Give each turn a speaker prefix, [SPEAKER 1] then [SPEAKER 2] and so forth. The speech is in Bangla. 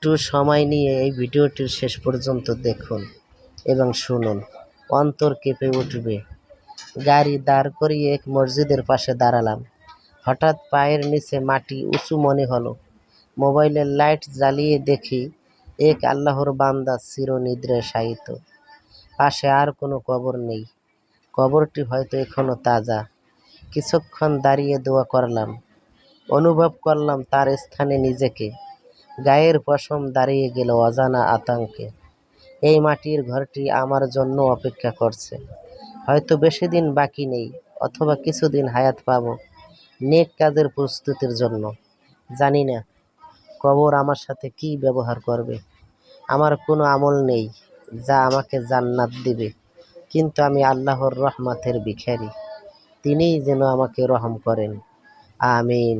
[SPEAKER 1] একটু সময় নিয়ে এই ভিডিওটির শেষ পর্যন্ত দেখুন এবং শুনুন, অন্তর কেঁপে উঠবে। গাড়ি দাঁড় করিয়ে এক মসজিদের পাশে দাঁড়ালাম। হঠাৎ পায়ের নিচে মাটি উঁচু মনে হলো। মোবাইলের লাইট জ্বালিয়ে দেখি এক আল্লাহর বান্দা চিরনিদ্রায় শায়িত। পাশে আর কোনো কবর নেই। কবরটি হয়তো এখনো তাজা। কিছুক্ষণ দাঁড়িয়ে দোয়া করলাম। অনুভব করলাম তার স্থানে নিজেকে। গায়ের পশম দাঁড়িয়ে গেল অজানা আতঙ্কে। এই মাটির ঘরটি আমার জন্য অপেক্ষা করছে। হয়তো বেশি দিন বাকি নেই, অথবা কিছুদিন হায়াত পাব নেক কাজের প্রস্তুতির জন্য। জানি না কবর আমার সাথে কি ব্যবহার করবে। আমার কোনো আমল নেই যা আমাকে জান্নাত দিবে, কিন্তু আমি আল্লাহর রহমতের ভিখারি। তিনিই যেন আমাকে রহম করেন। আমিন।